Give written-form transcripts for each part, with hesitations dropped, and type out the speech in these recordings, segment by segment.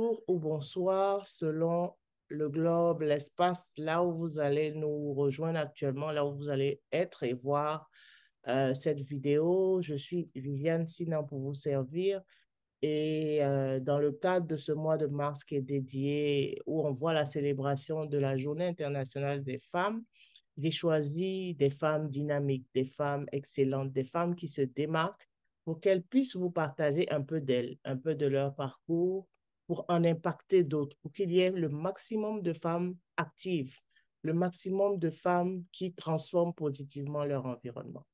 bonjour ou bonsoir selon le globe, l'espace, là où vous allez nous rejoindre actuellement, là où vous allez être et voir cette vidéo. Je suis Viviane Sinan pour vous servir. Et dans le cadre de ce mois de mars qui est dédié, où on voit la célébration de la Journée internationale des femmes, j'ai choisi des femmes dynamiques, des femmes excellentes, des femmes qui se démarquent pour qu'elles puissent vous partager un peu d'elles, un peu de leur parcours, pour en impacter d'autres, pour qu'il y ait le maximum de femmes actives, le maximum de femmes qui transforment positivement leur environnement.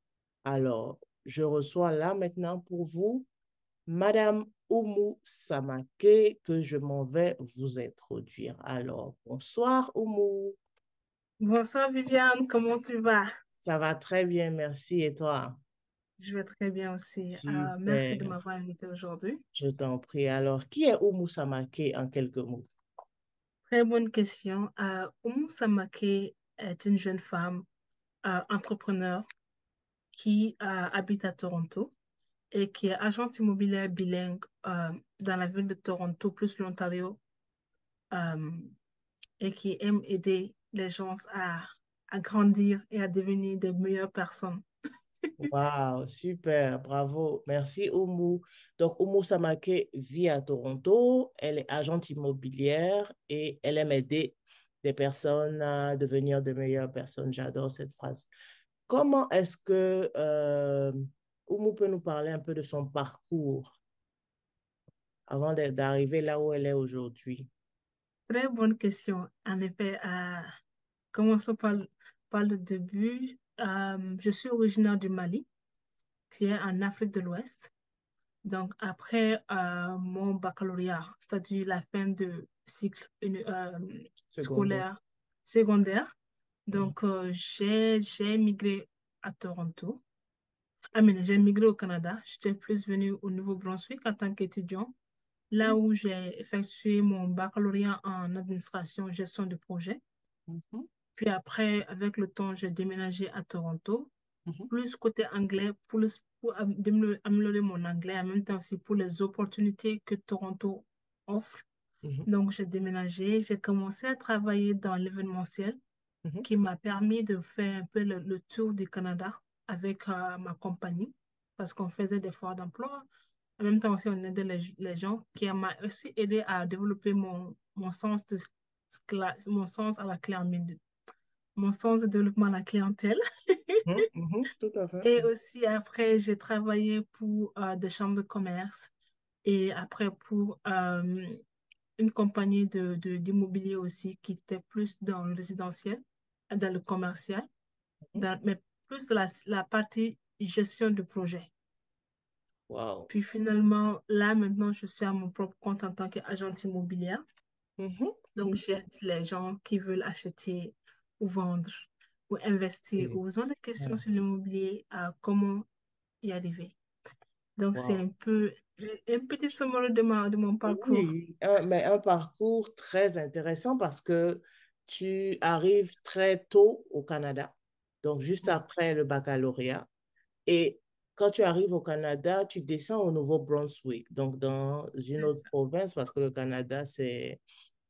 Alors, je reçois là maintenant pour vous Madame Oumou Samake, que je m'en vais vous introduire. Alors, bonsoir Oumou. Bonsoir Viviane, comment tu vas? Ça va très bien, merci. Et toi? Je vais très bien aussi. Merci de Super, m'avoir invité aujourd'hui. je t'en prie. Alors, qui est Oumou Samake en quelques mots? Très bonne question. Oumou Samake est une jeune femme entrepreneur qui habite à Toronto et qui est agente immobilière bilingue dans la ville de Toronto, plus l'Ontario, euh, et qui aime aider les gens à grandir et à devenir des meilleures personnes. Wow, super, bravo. Merci Oumou. Donc, Oumou Samake vit à Toronto. Elle est agente immobilière et elle aime aider des personnes à devenir de meilleures personnes. J'adore cette phrase. Comment est-ce que Oumou peut nous parler un peu de son parcours avant d'arriver là où elle est aujourd'hui? Très bonne question. En effet, commençons par le début. Je suis originaire du Mali, qui est en Afrique de l'Ouest. Donc, après mon baccalauréat, c'est-à-dire la fin de cycle Secondaire. scolaire secondaire, Mhm, donc j'ai migré à Toronto. Ah, mais j'ai migré au Canada. J'étais plus venue au Nouveau-Brunswick en tant qu'étudiant, là où j'ai effectué mon baccalauréat en administration gestion de projet. mhm, Puis après, avec le temps, j'ai déménagé à Toronto, mhm, plus côté anglais, pour améliorer mon anglais, en même temps aussi pour les opportunités que Toronto offre. mhm, Donc, j'ai déménagé, j'ai commencé à travailler dans l'événementiel, mhm, qui m'a permis de faire un peu le tour du Canada avec ma compagnie, parce qu'on faisait des foires d'emploi. En même temps aussi, on aidait les gens, qui m'a aussi aidé à développer mon sens mon sens à la clientèle, mon sens de développement à la clientèle. mhm, mhm, tout à fait. Et aussi, après, j'ai travaillé pour des chambres de commerce et après pour une compagnie d'immobilier aussi qui était plus dans le résidentiel, dans le commercial, Mhm. mais plus de la partie gestion de projet. Wow. Puis finalement, là, maintenant, je suis à mon propre compte en tant qu'agente immobilière. Mhm. Donc, j'aide les gens qui veulent acheter ou vendre ou investir Et- ou ont des questions ouais. sur l'immobilier, à comment y arriver. Donc, c'est Wow. un peu un petit sommaire de mon parcours. Oui, mais un parcours très intéressant parce que tu arrives très tôt au Canada, donc juste Oui, après le baccalauréat. Et quand tu arrives au Canada, tu descends au Nouveau-Brunswick, donc dans une c'est autre ça. province, parce que le Canada, c'est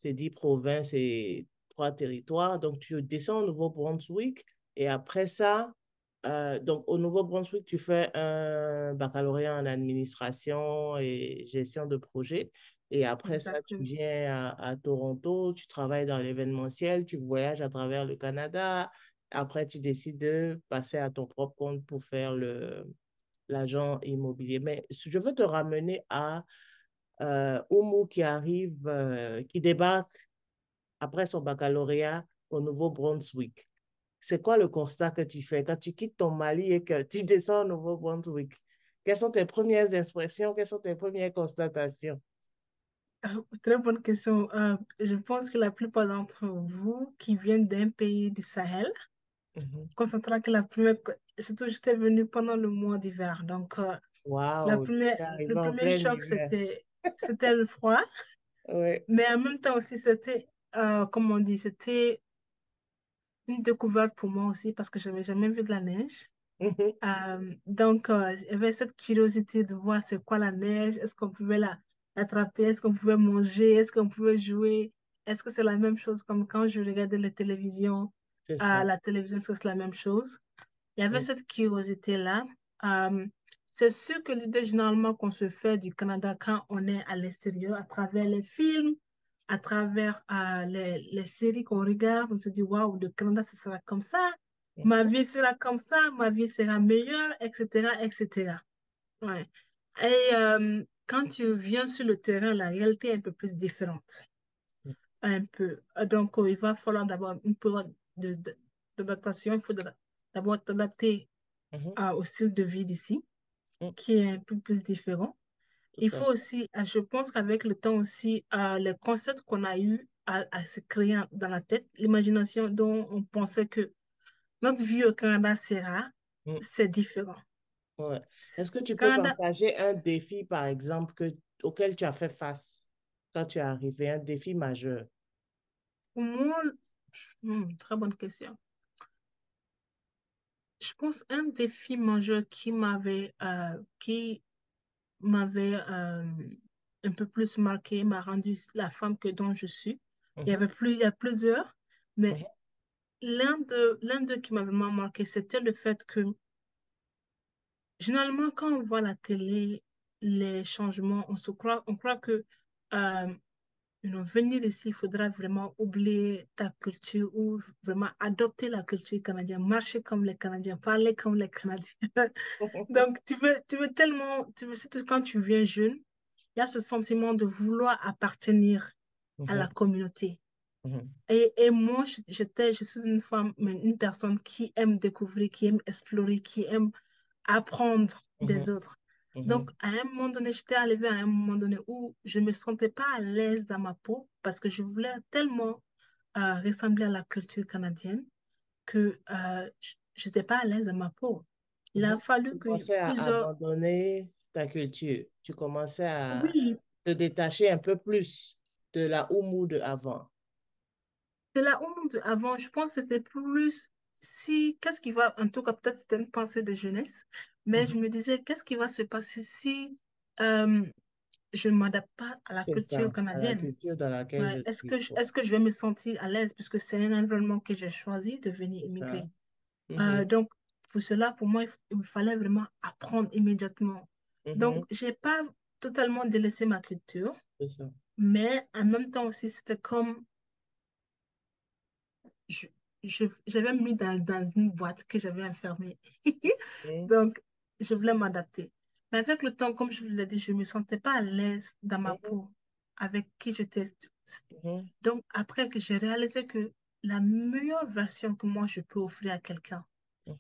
10 provinces et 3 territoires. Donc, tu descends au Nouveau-Brunswick et après ça, donc au Nouveau-Brunswick, tu fais un baccalauréat en administration et gestion de projet. Et après ça, tu Exactement. viens à Toronto, tu travailles dans l'événementiel, tu voyages à travers le Canada. Après, tu décides de passer à ton propre compte pour faire l'agent immobilier. Mais je veux te ramener à Oumou qui arrive, qui débarque après son baccalauréat au Nouveau-Brunswick. C'est quoi le constat que tu fais quand tu quittes ton Mali et que tu descends au Nouveau-Brunswick? Quelles sont tes premières expressions? Quelles sont tes premières constatations? Très bonne question. Je pense que la plupart d'entre vous qui viennent d'un pays du Sahel Mhm. constatera que surtout j'étais venue pendant le mois d'hiver. Donc, Waouh, tu es le arrivé en premier plein choc, hiver. c'était le froid. Oui. Mais en même temps aussi, c'était, comme on dit, c'était une découverte pour moi aussi parce que je n'avais jamais vu de la neige. Donc, il y avait cette curiosité de voir c'est quoi la neige, est-ce qu'on pouvait attraper? Est-ce qu'on pouvait manger? Est-ce qu'on pouvait jouer? Est-ce que c'est la même chose comme quand je regardais la télévision? C'est À ça. la télévision, est-ce que c'est la même chose? Il y avait Mm, cette curiosité-là. Euh, c'est sûr que l'idée généralement qu'on se fait du Canada quand on est à l'extérieur, à travers les films, à travers les séries qu'on regarde, on se dit, waouh, le Canada, ce sera comme ça, ma mhm, vie sera comme ça, ma vie sera meilleure, etc., etc. Ouais. Et quand tu viens sur le terrain, la réalité est un peu plus différente. Un peu. Donc, il va falloir d'abord un peu de, de- d'adaptation. Il faut d'abord t'adapter mhm, au style de vie d'ici, mm, qui est un peu plus différent. tout Il à faut aussi, je pense qu'avec le temps aussi, les concepts qu'on a eu à se créer dans la tête, l'imagination dont on pensait que notre vie au Canada sera, fait. c'est différent. Ouais. Est-ce que tu peux Canada, partager un défi, par exemple, auquel tu as fait face quand tu es arrivé, un défi majeur? pour moi, très bonne question. Je pense un défi majeur qui m'avait un peu plus marqué, m'a rendu la femme que dont je suis. Mhm, Il y a plusieurs, mais mhm, l'un d'eux qui m'a vraiment marqué, c'était le fait que, généralement, quand on voit la télé, les changements, on croit que euh, venir ici, il faudra vraiment oublier ta culture ou vraiment adopter la culture canadienne, marcher comme les Canadiens, parler comme les Canadiens. Donc, surtout quand tu viens jeune, il y a ce sentiment de vouloir appartenir à la mhm, communauté. mhm, Et moi, je suis une femme, mais une personne qui aime découvrir, qui aime explorer, qui aime apprendre mhm, des autres. mhm, Donc, à un moment donné, j'étais arrivée à un moment donné où je ne me sentais pas à l'aise dans ma peau parce que je voulais tellement ressembler à la culture canadienne que je n'étais pas à l'aise dans ma peau. Il mhm. a fallu Tu que commençais à plusieurs... abandonner ta culture. Tu commençais à Oui, te détacher un peu plus de la Oumou de avant. de la honte avant, je pense que c'était plus si, qu'est-ce qui va, en tout cas, peut-être c'était une pensée de jeunesse, mais je Mhm. me disais, qu'est-ce qui va se passer si euh, je ne m'adapte pas à la C'est culture ça, à la canadienne? culture dans laquelle Ouais, je suis. est-ce que je vais me sentir à l'aise puisque c'est un environnement que j'ai choisi de venir C'est ça. immigrer? Mhm, Donc, pour cela, pour moi, il me fallait vraiment apprendre immédiatement. mhm, Donc, j'ai pas totalement délaissé ma culture, c'est ça. mais en même temps aussi, c'était comme je, j'avais mis dans une boîte que j'avais enfermée. Mhm, Donc, je voulais m'adapter. Mais avec le temps, comme je vous l'ai dit, je ne me sentais pas à l'aise dans ma mhm, peau avec qui j'étais. mhm, Donc, après que j'ai réalisé que la meilleure version que moi je peux offrir à quelqu'un,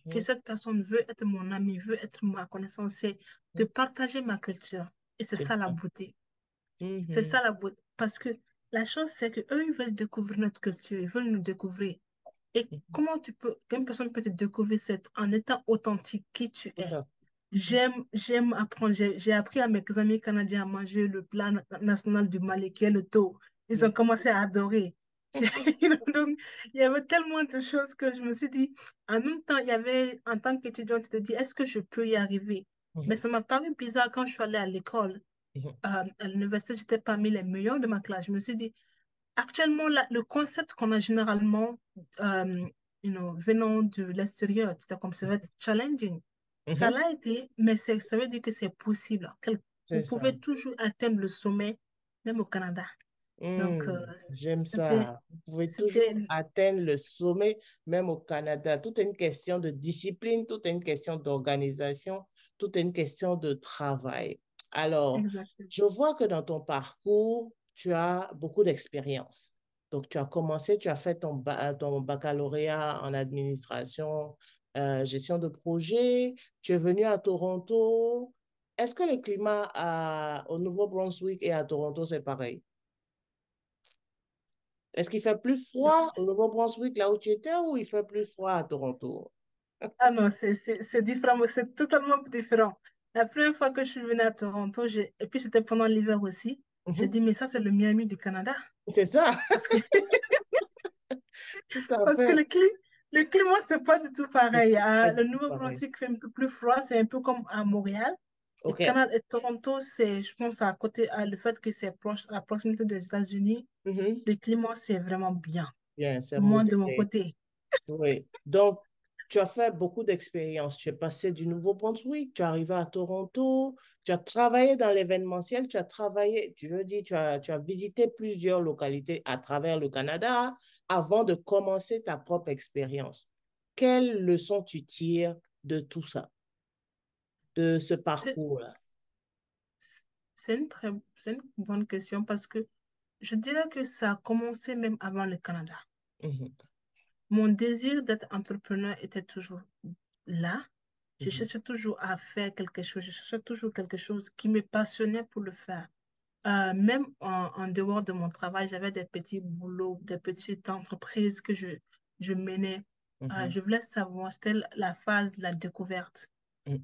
que mhm, cette personne veut être mon ami, veut être ma connaissance, c'est de mhm. partager ma culture. Et c'est C'est ça la ça. beauté. C'est Mhm, ça la beauté. Parce que la chose, c'est que eux, ils veulent découvrir notre culture, ils veulent nous découvrir. Et mhm. comment qu'une personne peut te découvrir en étant authentique qui tu Tout es? à fait. Mhm, J'aime apprendre. J'ai appris à mes amis canadiens à manger le plat national du Mali, qui est le thon. Ils ont mhm, commencé à adorer. Donc, il y avait tellement de choses que je me suis dit, en même temps, il y avait, en tant qu'étudiante, tu te dis, est-ce que je peux y arriver? Mais mhm, ça m'a paru bizarre quand je suis allée à l'école. mhm, À l'université, j'étais parmi les meilleurs de ma classe. Je me suis dit, actuellement, le concept qu'on a généralement, euh, venant de l'extérieur, c'est comme ça va être challenging. Ça mhm. l'a été, mais ça veut dire que c'est possible. Vous C'est ça. pouvez toujours atteindre le sommet, même au Canada. Donc, J'aime c'était, ça. Vous pouvez c'était toujours atteindre le sommet, même au Canada. Tout est une question de discipline, tout est une question d'organisation, tout est une question de travail. Alors, exactement. je vois que dans ton parcours, tu as beaucoup d'expérience. Donc, tu as commencé, tu as fait ton baccalauréat en administration, gestion de projet. Tu es venu à Toronto. Est-ce que le climat au Nouveau-Brunswick et à Toronto, c'est pareil? Est-ce qu'il fait plus froid au Nouveau-Brunswick, là où tu étais, ou il fait plus froid à Toronto? Ah non, c'est différent, mais c'est totalement différent. La première fois que je suis venue à Toronto, et puis c'était pendant l'hiver aussi, j'ai Mhm. dit, mais ça, c'est le Miami du Canada. C'est ça, Parce que tout à Parce que fait. le climat, c'est pas du tout C'est pareil. pas Le du tout pareil. Nouveau-Brunswick fait un peu plus froid, c'est un peu comme à Montréal. Le OK. Canada et Toronto, c'est, je pense, à côté, à le fait que c'est proche, à proximité des États-Unis, Mhm. le climat, c'est vraiment bien. Bien, c'est Moi, de mon modéré. côté. Oui. Donc, tu as fait beaucoup d'expériences. Tu es passé du Nouveau-Brunswick, tu es arrivé à Toronto, tu as travaillé dans l'événementiel, tu as travaillé, je veux dire, tu as visité plusieurs localités à travers le Canada avant de commencer ta propre expérience. Quelles leçons tu tires de tout ça, de ce C'est parcours-là? c'est une bonne question parce que je dirais que ça a commencé même avant le Canada. Mhm, Mon désir d'être entrepreneur était toujours là. Je mhm, cherchais toujours à faire quelque chose. Je cherchais toujours quelque chose qui me passionnait pour le faire. Même en dehors de mon travail, j'avais des petits boulots, des petites entreprises que je menais. mhm, Je voulais savoir, c'était la phase de la découverte mhm.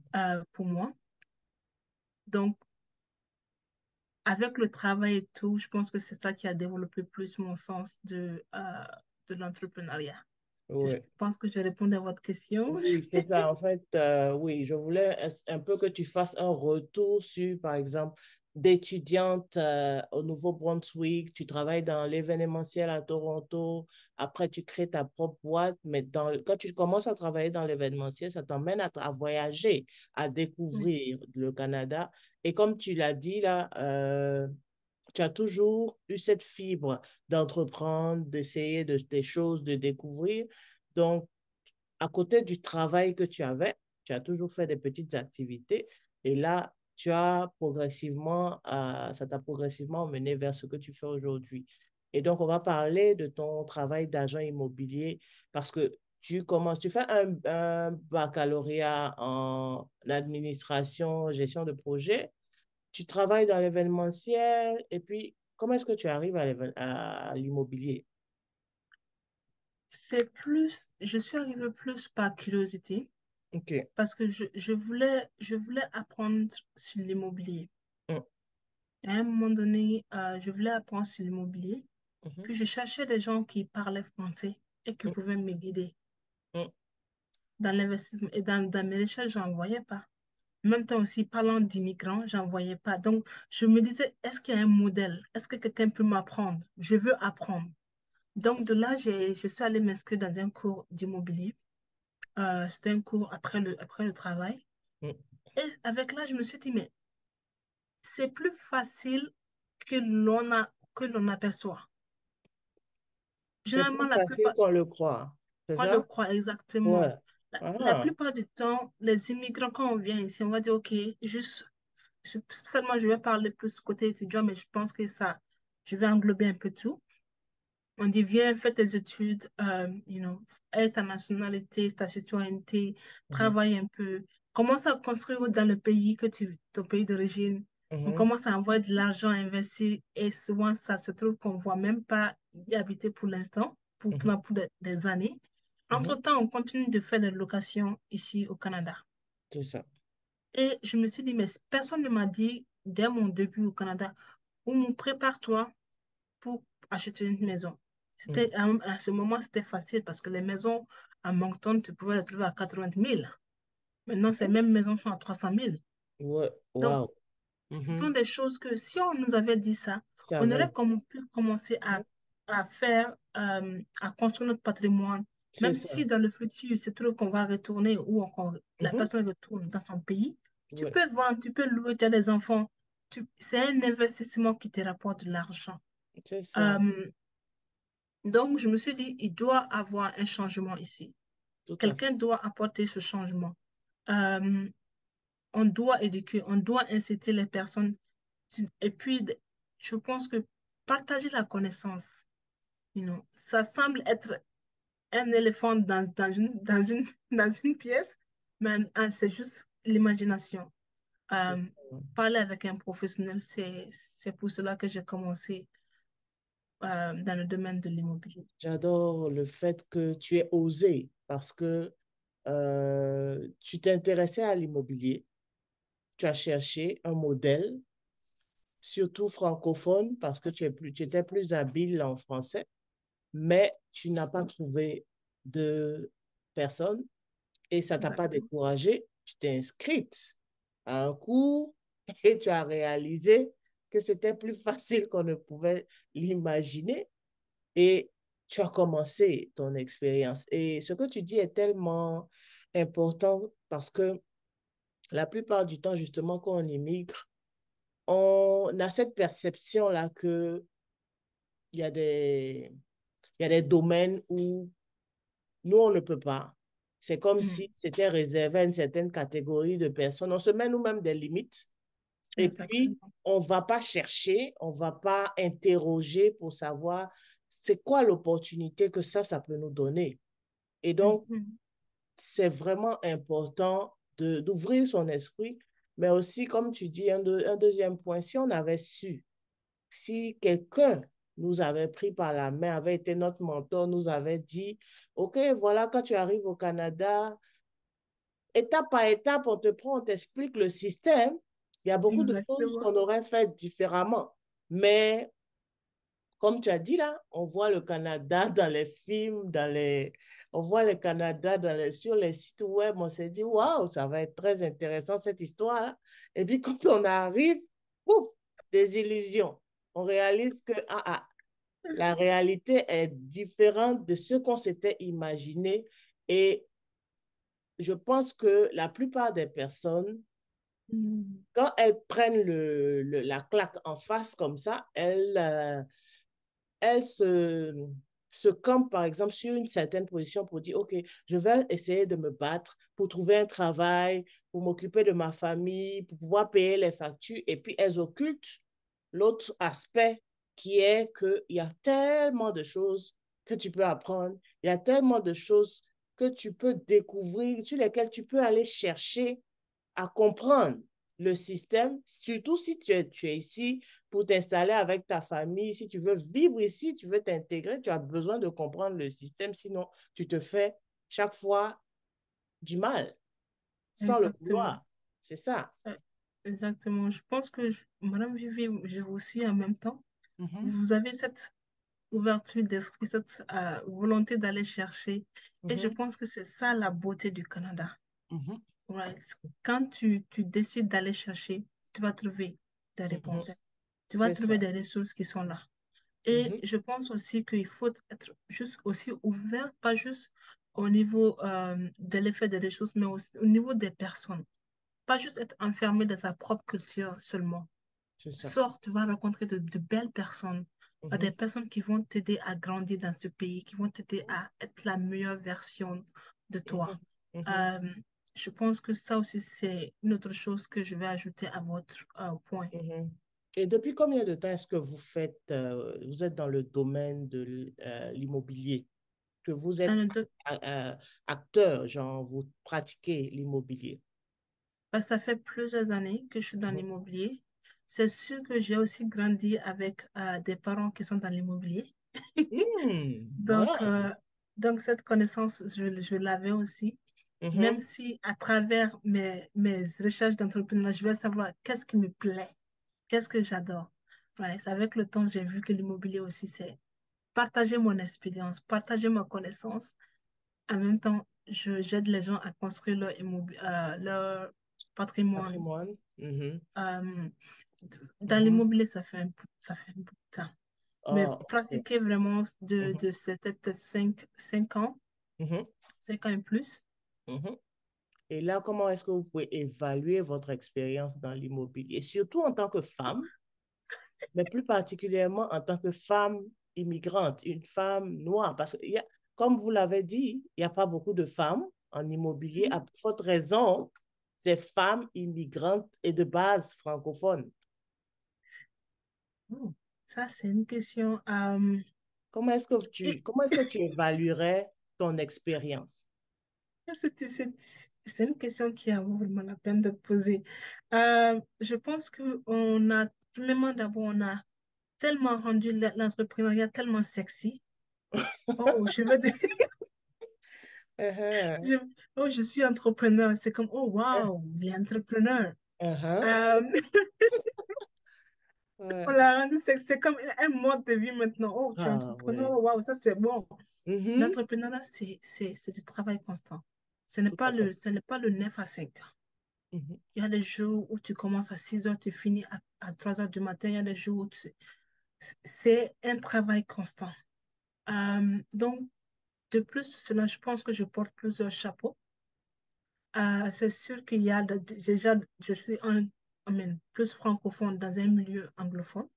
pour moi. Donc, avec le travail et tout, je pense que c'est ça qui a développé plus mon sens de l'entrepreneuriat. Je Oui. pense que je réponds à votre question. Oui, c'est ça. En fait, oui, je voulais un peu que tu fasses un retour sur, par exemple, d'étudiante au Nouveau-Brunswick, tu travailles dans l'événementiel à Toronto, après tu crées ta propre boîte, mais quand tu commences à travailler dans l'événementiel, ça t'emmène à voyager, à Oui, découvrir le Canada. Et comme tu l'as dit là, tu as toujours eu cette fibre d'entreprendre, d'essayer des choses, de découvrir. Donc, à côté du travail que tu avais, tu as toujours fait des petites activités et là, ça t'a progressivement mené vers ce que tu fais aujourd'hui. Et donc, on va parler de ton travail d'agent immobilier parce que tu fais un baccalauréat en administration, gestion de projet, tu travailles dans l'événementiel et puis comment est-ce que tu arrives à l'immobilier? je suis arrivée plus par curiosité OK. parce que je voulais apprendre sur l'immobilier. Mm, À un moment donné, je voulais apprendre sur l'immobilier. mhm, Puis je cherchais des gens qui parlaient français et qui mm, pouvaient me guider mm. dans l'investissement. Et dans mes recherches, j'en voyais pas. En même temps aussi, parlant d'immigrants, j'en voyais pas. Donc, je me disais, est-ce qu'il y a un modèle? Est-ce que quelqu'un peut m'apprendre? Je veux apprendre. Donc, de là, je suis allée m'inscrire dans un cours d'immobilier. C'était un cours après le travail. Mm. Et avec là, je me suis dit, mais c'est plus facile que l'on aperçoit. C'est Généralement, plus facile qu'on le croit. C'est on le ça? croit exactement. Ouais. La Ah, plupart du temps, les immigrants, quand on vient ici, on va dire, OK, seulement je vais parler plus côté étudiant, mais je pense que ça, je vais englober un peu tout. On dit, viens, fais tes études, aie ta nationalité, ta citoyenneté, mhm, travaille un peu, commence à construire dans le pays ton pays d'origine. On mhm, commence à envoyer de l'argent à investir et souvent, ça se trouve qu'on ne voit même pas y habiter pour l'instant, mhm, pour des années. mhm. Entre-temps, on continue de faire des locations ici au Canada. C'est ça. Et je me suis dit, mais personne ne m'a dit, dès mon début au Canada, où prépare-toi pour acheter une maison. Mhm, À ce moment, c'était facile parce que les maisons à Moncton, tu pouvais les trouver à 80 000. Maintenant, ces mêmes maisons sont à 300 000. ouais, Donc, wow. ce sont Mhm. des choses que si on nous avait dit ça, Ça on va aurait être- pu commencer à faire, à construire notre patrimoine. C'est Même ça. si dans le futur, il se trouve qu'on va retourner ou encore la Mhm. personne retourne dans son pays, tu Ouais, peux vendre, tu peux louer, tu as des enfants. C'est un investissement qui te rapporte de l'argent. c'est ça. Euh, Donc, je me suis dit, il doit avoir un changement ici. Tout à fait. Quelqu'un doit apporter ce changement. Euh, on doit éduquer, on doit inciter les personnes. Et puis, je pense que partager la connaissance, ça semble être un éléphant dans une pièce, mais c'est juste l'imagination. C'est Euh, ça. Parler avec un professionnel, c'est pour cela que j'ai commencé dans le domaine de l'immobilier. J'adore le fait que tu aies osé parce que tu t'intéressais à l'immobilier. Tu as cherché un modèle, surtout francophone, parce que tu étais plus habile en français, mais tu n'as pas trouvé de personne et ça t'a pas Exactement. découragé. Tu t'es inscrite. à un cours et tu as réalisé que c'était plus facile qu'on ne pouvait l'imaginer et tu as commencé ton expérience. Et ce que tu dis est tellement important parce que la plupart du temps, justement, quand on immigre, on a cette perception-là que il y a des, il y a des domaines où nous, on ne peut pas. C'est comme Mm. si c'était réservé à une certaine catégorie de personnes. On se met nous-mêmes des limites et puis Exactement. on ne va pas chercher, on ne va pas interroger pour savoir c'est quoi l'opportunité que ça peut nous donner. Et donc, Mhm. c'est vraiment important d'ouvrir son esprit, mais aussi, comme tu dis, un deuxième point, si on avait su, si quelqu'un nous avait pris par la main, avait été notre mentor, nous avait dit, OK, voilà, quand tu arrives au Canada, étape par étape, on te prend, on t'explique le système. Il y a beaucoup de choses Exactement. qu'on aurait faites différemment. Mais comme tu as dit là, on voit le Canada dans les films, on voit le Canada sur les sites web, on s'est dit, waouh, ça va être très intéressant cette histoire-là. Et puis quand on arrive, pouf, des illusions. On réalise que la réalité est différente de ce qu'on s'était imaginé. Et je pense que la plupart des personnes, Mm. quand elles prennent la claque en face comme ça, elles se campent, par exemple, sur une certaine position pour dire, OK, je vais essayer de me battre pour trouver un travail, pour m'occuper de ma famille, pour pouvoir payer les factures. Et puis, elles occultent l'autre aspect qui est qu'il y a tellement de choses que tu peux apprendre, il y a tellement de choses que tu peux découvrir, sur lesquelles tu peux aller chercher à comprendre le système, surtout si tu es ici pour t'installer avec ta famille, si tu veux vivre ici, tu veux t'intégrer, tu as besoin de comprendre le système, sinon tu te fais chaque fois du mal, sans le Exactement. vouloir. C'est ça. Euh, Exactement. Je pense que Madame Vivi, je vous suis en même temps. Mhm, Vous avez cette ouverture d'esprit, cette volonté d'aller chercher. Et je mhm, pense que c'est ça la beauté du Canada. mhm, Right. Quand tu décides d'aller chercher, tu vas trouver des mhm. réponses. Tu vas C'est trouver ça. des ressources qui sont là. Et Mhm, je pense aussi qu'il faut être juste aussi ouvert, pas juste au niveau de l'effet des choses, mais aussi au niveau des personnes. Pas juste être enfermé dans sa propre culture seulement. c'est ça. Sors, tu vas rencontrer de belles personnes, des Mhm, personnes qui vont t'aider à grandir dans ce pays, qui vont t'aider à être la meilleure version de toi. mhm, mhm, Euh, je pense que ça aussi, c'est une autre chose que je vais ajouter à votre point. mhm. Et depuis combien de temps est-ce que vous êtes dans le domaine de l'immobilier? Que vous Dans êtes le deux- acteur, genre vous pratiquez l'immobilier. Ça fait plusieurs années que je suis dans Mhm. l'immobilier. C'est sûr que j'ai aussi grandi avec des parents qui sont dans l'immobilier. Donc, Voilà. donc, cette connaissance, je l'avais aussi. Même Mhm, si à travers mes recherches d'entrepreneuriat, je vais savoir qu'est-ce qui me plaît, qu'est-ce que j'adore. Ouais, c'est avec le temps, j'ai vu que l'immobilier aussi, c'est partager mon expérience, partager ma connaissance. En même temps, j'aide les gens à construire leur patrimoine. patrimoine. Mhm. Euh, dans Mhm. l'immobilier, ça fait un bout de temps. Mais Ah, ok. pratiquer vraiment Mhm. c'était peut-être 5 ans, Mhm. 5 ans et plus. Mhm. Et là, comment est-ce que vous pouvez évaluer votre expérience dans l'immobilier, surtout en tant que femme, mais plus particulièrement en tant que femme immigrante, une femme noire? Parce que, comme vous l'avez dit, il n'y a pas beaucoup de femmes en immobilier. À forte raison, ces femmes immigrantes et de base francophone. Oh, ça, c'est une question. Et Comment est-ce que tu évaluerais ton expérience? c'est une question qui a vraiment la peine d'être posée. Je pense que premièrement, d'abord, on a tellement rendu l'entrepreneuriat tellement sexy. Oh, Uh-huh. je, oh, je suis entrepreneur. C'est comme, oh, wow, il est entrepreneur. Uh-huh. Euh, on Ouais. l'a rendu sexy. C'est comme un mode de vie maintenant. Oh, tu es Ah, entrepreneur. ouais. Oh, wow, ça, c'est bon. Mhm. L'entrepreneuriat, c'est du travail constant. Tout à fait. Ce n'est pas le 9 à 5. Mhm. Il y a des jours où tu commences à 6 heures, tu finis à 3 heures du matin. Il y a des jours où c'est un travail constant. Donc, de plus de cela, je pense que je porte plusieurs chapeaux. C'est sûr qu'il y a déjà, je suis plus francophone dans un milieu anglophone.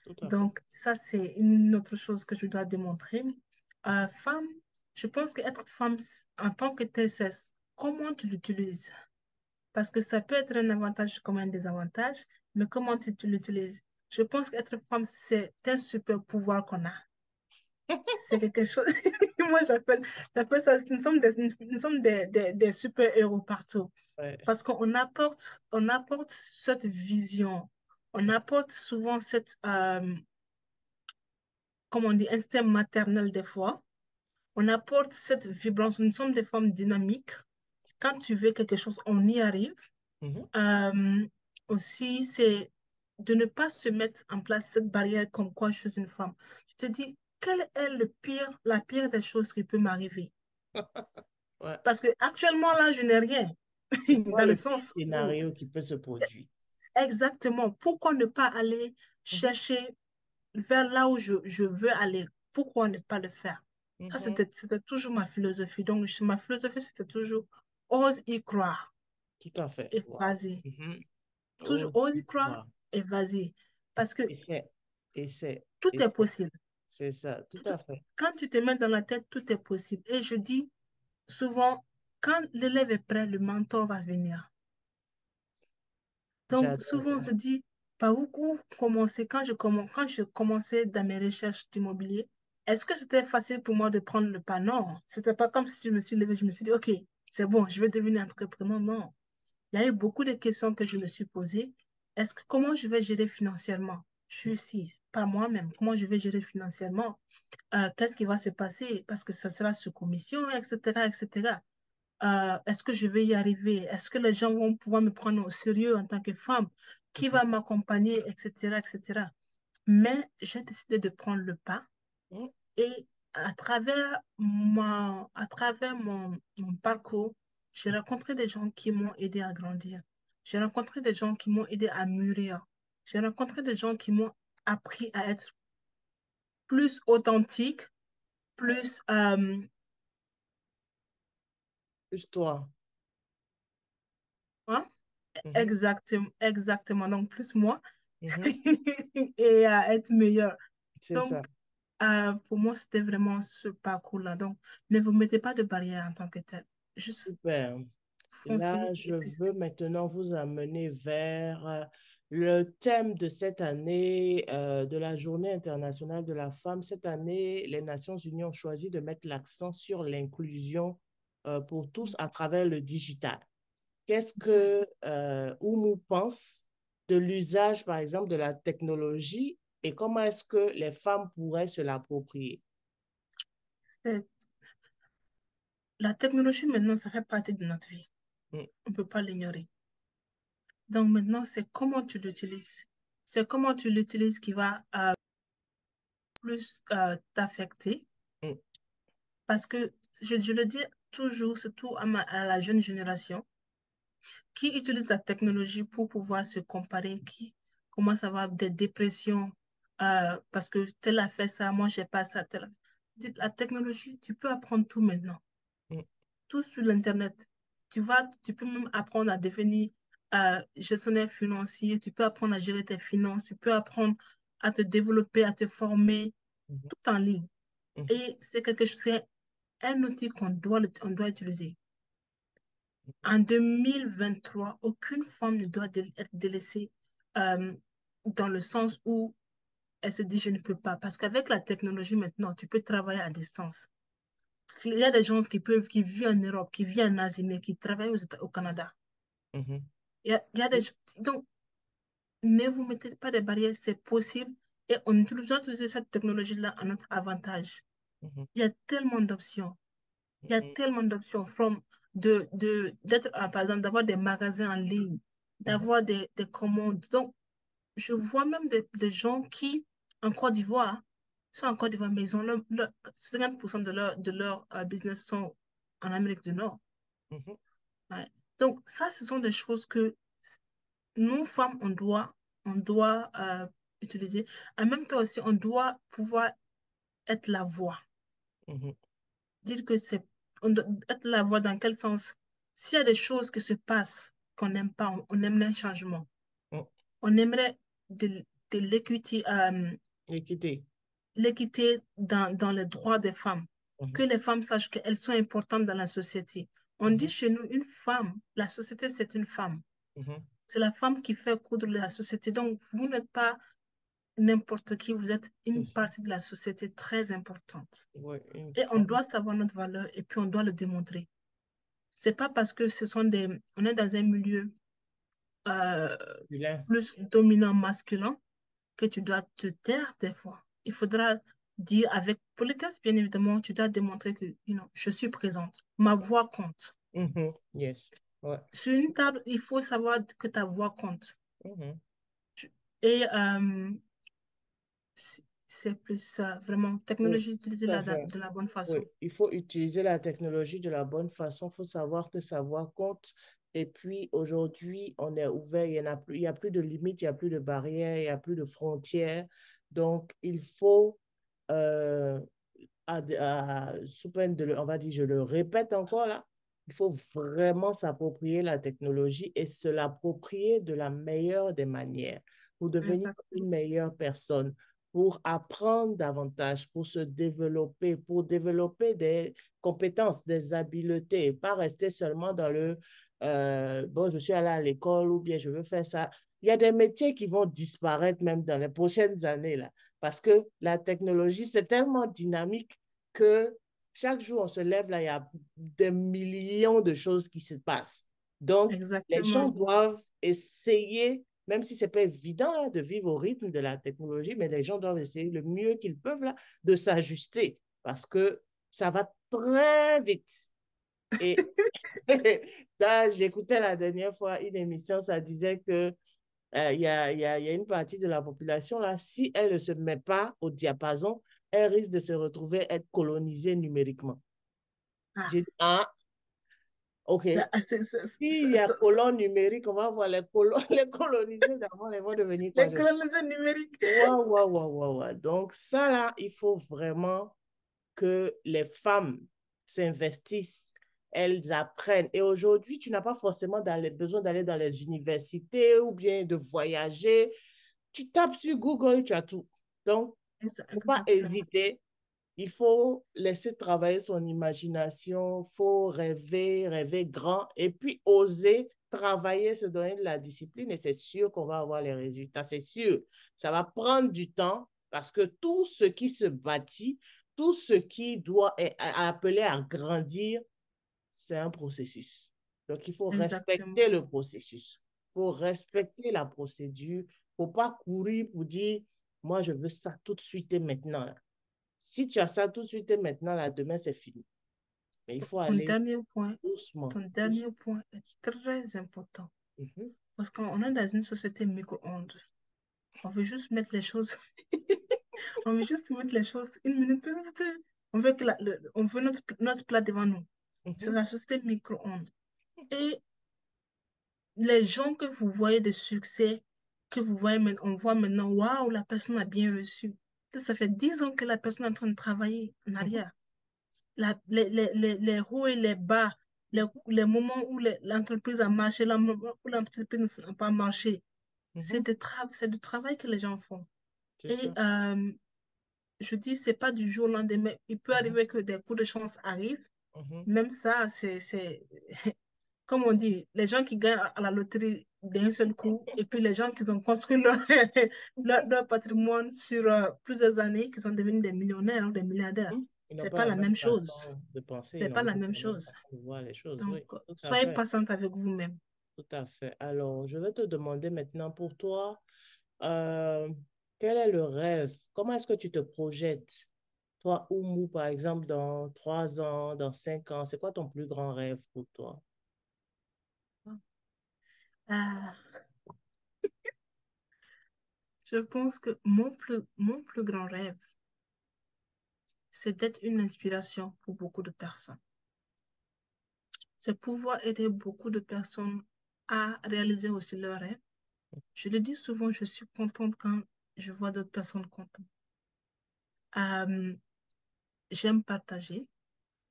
Tout à fait. Donc, ça, c'est une autre chose que je dois démontrer. Femme, je pense qu'être femme en tant que telle, c'est comment tu l'utilises. Parce que ça peut être un avantage comme un désavantage, mais comment tu l'utilises. Je pense qu'être femme, c'est un super pouvoir qu'on a. C'est quelque chose. Moi, j'appelle ça, nous sommes des super-héros partout. Ouais. Parce on apporte cette vision. On apporte souvent cette, comme on dit, instinct maternel des fois. On apporte cette vibrance. Nous sommes des femmes dynamiques. Quand tu veux quelque chose, on y arrive. Mhm. Euh, Aussi, c'est de ne pas se mettre en place cette barrière comme quoi je suis une femme. Tu te dis, quelle est la pire des choses qui peut m'arriver? Ouais. Parce que actuellement, là, je n'ai rien. C'est quoi Dans le le pire sens où, scénario qui peut se produire? exactement, pourquoi ne pas aller Mhm. chercher vers là où je veux aller? Pourquoi ne pas le faire? Ça, Mhm. c'était toujours ma philosophie. Donc, ma philosophie, c'était toujours, ose y croire Tout à fait. et Wow. vas-y. Mhm. Toujours, Oh, ose y tu croire vois. et vas-y. Parce que Essaie, essaie, tout est essaie. possible. C'est ça, tout Tout- à fait. Quand tu te mets dans la tête, tout est possible. Et je dis souvent, quand l'élève est prêt, le mentor va venir. Donc, J'adore souvent, on ça. se dit, par où commencer? Quand je commençais dans mes recherches d'immobilier, est-ce que c'était facile pour moi de prendre le pas? Non. C'était pas comme si je me suis levée, je me suis dit, OK, c'est bon, je vais devenir entrepreneur. Non. Il y a eu beaucoup de questions que je me suis posées. Comment je vais gérer financièrement? Je suis ici, pas moi-même. Comment je vais gérer financièrement? Qu'est-ce qui va se passer? Parce que ça sera sous commission, etc., etc. Est-ce que je vais y arriver? Est-ce que les gens vont pouvoir me prendre au sérieux en tant que femme? Qui Mhm. va m'accompagner, etc., etc. Mais j'ai décidé de prendre le pas Mhm. et à travers mon parcours, j'ai rencontré des gens qui m'ont aidé à grandir. J'ai rencontré des gens qui m'ont aidé à mûrir. J'ai rencontré des gens qui m'ont appris à être plus authentique, plus, Juste toi. hein, Mhm. exactement, donc plus moi Mhm. et à être meilleur. C'est ça. Donc, pour moi, c'était vraiment ce parcours-là. Donc, ne vous mettez pas de barrière en tant que tel. Juste Super. Là, foncez je et puis veux maintenant vous amener vers le thème de cette année, de la Journée internationale de la femme. Cette année, les Nations unies ont choisi de mettre l'accent sur l'inclusion pour tous à travers le digital. Qu'est-ce que Oumou pense de l'usage, par exemple, de la technologie et comment est-ce que les femmes pourraient se l'approprier? c'est- la technologie, maintenant, ça fait partie de notre vie. Mm, On ne peut pas l'ignorer. Donc, maintenant, c'est comment tu l'utilises. C'est comment tu l'utilises qui va plus t'affecter. mm, Parce que je le dis toujours, surtout à la jeune génération, qui utilise la technologie pour pouvoir se comparer, qui commence à avoir des dépressions parce que tel a fait ça, moi j'ai pas ça, tel. La technologie, tu peux apprendre tout maintenant, mm, tout sur l'Internet. Tu peux même apprendre à devenir gestionnaire financier, tu peux apprendre à gérer tes finances, tu peux apprendre à te développer, à te former, mhm, tout en ligne. mhm, Et c'est quelque chose, c'est un outil on doit utiliser. En 2023, aucune femme ne doit être délaissée euh, dans le sens où elle se dit je ne peux pas. Parce qu'avec la technologie maintenant, tu peux travailler à distance. Il y a des gens qui vivent en Europe, qui vivent en Asie, mais qui travaillent au Canada. mhm. Il y a des, donc, ne vous mettez pas de barrières, c'est possible. Et on doit utiliser cette technologie-là à notre avantage. Mhm, Il y a tellement d'options. Il y a mhm, tellement d'options, d'être, par exemple, d'avoir des magasins en ligne, mhm, d'avoir des commandes. Donc, je vois même des gens qui, en Côte d'Ivoire, sont en Côte d'Ivoire, mais ils ont 50% de leur business sont en Amérique du Nord. mhm. Ouais. Donc, ça, ce sont des choses que nous, femmes, on doit utiliser. En même temps aussi, on doit pouvoir être la voix. Mhm, Dire que on doit être la voix dans quel sens? S'il y a des choses qui se passent qu'on n'aime pas, on aimerait un changement. mhm. On aimerait de l'équité, L'équité. l'équité dans les droits des femmes. Que Mhm, les femmes sachent qu'elles sont importantes dans la société. On dit mhm, chez nous, une femme, la société, c'est une femme. mhm. C'est la femme qui fait coudre la société. Donc, vous n'êtes pas n'importe qui, vous êtes C'est une ça. partie de la société très importante. Ouais, une Et on grande. doit savoir notre valeur et puis on doit le démontrer. C'est pas parce que on est dans un milieu euh, Vilain. plus dominant masculin que tu dois te taire des fois. Il faudra dire avec politesse, bien évidemment, tu dois démontrer que, je suis présente. Ma voix compte. Mhm, yes. Ouais. Sur une table, il faut savoir que ta voix compte. Mhm. Et c'est plus ça, vraiment, Oui, technologie utilisée tout à fait. de la bonne Oui, façon. il faut utiliser la technologie de la bonne façon. Il faut savoir que sa voix compte. Et puis aujourd'hui, on est ouvert. Il y a plus de limites, il n'y a plus de barrières, il n'y a plus de frontières. Donc, il faut, euh, sous peine on va dire, je le répète encore là, il faut vraiment s'approprier la technologie et se l'approprier de la meilleure des manières pour devenir Exactement. une meilleure personne, pour apprendre davantage, pour développer des compétences, des habiletés, pas rester seulement dans bon, je suis allé à l'école ou bien je veux faire ça. Il y a des métiers qui vont disparaître même dans les prochaines années, là, parce que la technologie, c'est tellement dynamique que chaque jour, on se lève, là, il y a des millions de choses qui se passent. Donc, les gens Exactement. doivent essayer, même si ce n'est pas évident là, de vivre au rythme de la technologie, mais les gens doivent essayer le mieux qu'ils peuvent là, de s'ajuster parce que ça va très vite. Et j'écoutais la dernière fois une émission, ça disait que il y a une partie de la population, là, si elle ne se met pas au diapason, elle risque de se retrouver être colonisée numériquement. Ah, J'ai dit, ah, OK. S'il y a colon numérique, on va voir les colonisés d'avant, ils vont devenir quoi? les colonisés numériques. Waouh, waouh, waouh, waouh, waouh. Donc, ça, là, il faut vraiment que les femmes s'investissent, elles apprennent. Et aujourd'hui, tu n'as pas forcément besoin d'aller dans les universités ou bien de voyager. Tu tapes sur Google, tu as tout. Donc, il ne faut pas Exactement. hésiter. Il faut laisser travailler son imagination, il faut rêver, rêver grand et puis oser travailler, se donner de la discipline et c'est sûr qu'on va avoir les résultats, c'est sûr. Ça va prendre du temps parce que tout ce qui se bâtit, tout ce qui doit être appelé à grandir, c'est un processus. Donc, il faut Exactement. respecter le processus. Il faut respecter la procédure. Il ne faut pas courir pour dire, moi, je veux ça tout de suite et maintenant. Là. Si tu as ça tout de suite et maintenant, là, demain, c'est fini. Mais il faut Ton aller dernier point, doucement. ton dernier point est très important Mhm, parce qu'on est dans une société micro-ondes. On veut juste mettre les choses, on veut juste mettre les choses une minute. On veut on veut notre plat devant nous. C'est mhm, la société micro-ondes. Et les gens que vous voyez de succès, que vous voyez, on voit maintenant, waouh, la personne a bien reçu. Ça fait 10 ans que la personne est en train de travailler en mhm, arrière. Les hauts et les bas, les moments où l'entreprise a marché, les moments où l'entreprise n'a pas marché, mhm. c'est du travail que les gens font. C'est Et ça. je dis, c'est pas du jour au lendemain. Il peut Mhm, arriver que des coups de chance arrivent. mhm, Même ça, comme on dit, les gens qui gagnent à la loterie d'un seul coup, et puis les gens qui ont construit leur patrimoine sur plusieurs années, qui sont devenus des millionnaires ou des milliardaires. mhm. Ils n'ont C'est pas pas la la même même chose. façon de penser, ils C'est n'ont pas la même même pas la même chose. façon de voir les choses. Donc, Oui, tout à soyez fait. patiente avec vous-même. Tout à fait. Alors, je vais te demander maintenant pour toi, euh, quel est le rêve? Comment est-ce que tu te projettes? Toi, Oumou, par exemple, dans 3 ans, dans 5 ans, c'est quoi ton plus grand rêve pour toi? Ah, je pense que mon plus grand rêve, c'est d'être une inspiration pour beaucoup de personnes. c'est pouvoir aider beaucoup de personnes à réaliser aussi leurs rêves. Je le dis souvent, je suis contente quand je vois d'autres personnes contentes. Euh, J'aime partager.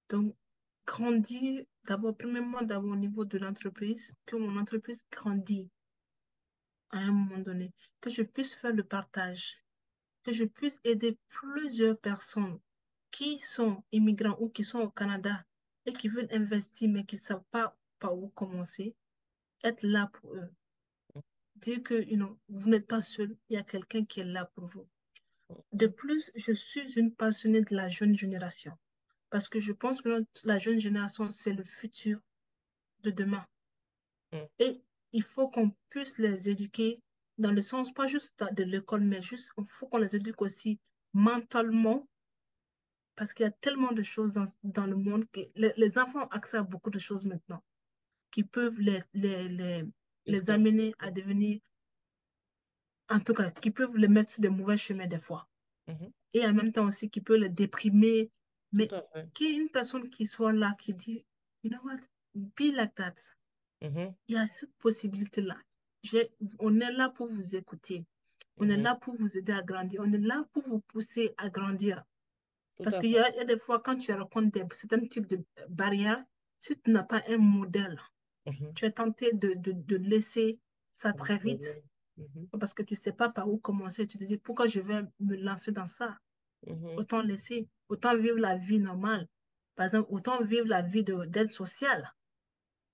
Donc, grandir, d'abord, premièrement, d'abord au niveau de l'entreprise, que mon entreprise grandit à un moment donné, que je puisse faire le partage, que je puisse aider plusieurs personnes qui sont immigrants ou qui sont au Canada et qui veulent investir mais qui ne savent pas par où commencer, être là pour eux. Dire que, vous n'êtes pas seul, il y a quelqu'un qui est là pour vous. De plus, je suis une passionnée de la jeune génération parce que je pense que la jeune génération, c'est le futur de demain. Mhm. Et il faut qu'on puisse les éduquer dans le sens, pas juste de l'école, mais juste, il faut qu'on les éduque aussi mentalement parce qu'il y a tellement de choses dans le monde que les enfants ont accès à beaucoup de choses maintenant qui peuvent les amener à Déstabilisé. devenir, en tout cas, qui peuvent les mettre sur des mauvais chemins des fois. Mhm. Et en même temps aussi qui peut les déprimer. Tout Mais à fait. qu'il y ait une personne qui soit là, qui dit, you know what, be like that. Mhm. Il y a cette possibilité-là. On est là pour vous écouter. On est Mhm. là pour vous aider à grandir. On est là pour vous pousser à grandir. Tout Parce à qu'il fait. y a des fois, quand tu rencontres certains types de barrières, si tu n'as pas un modèle, Mhm. tu es tenté de laisser ça très vite Abandonné. Mhm. parce que tu ne sais pas par où commencer. Tu te dis, pourquoi je vais me lancer dans ça? Mhm. Autant laisser, autant vivre la vie normale. Par exemple, autant vivre la vie d'aide sociale.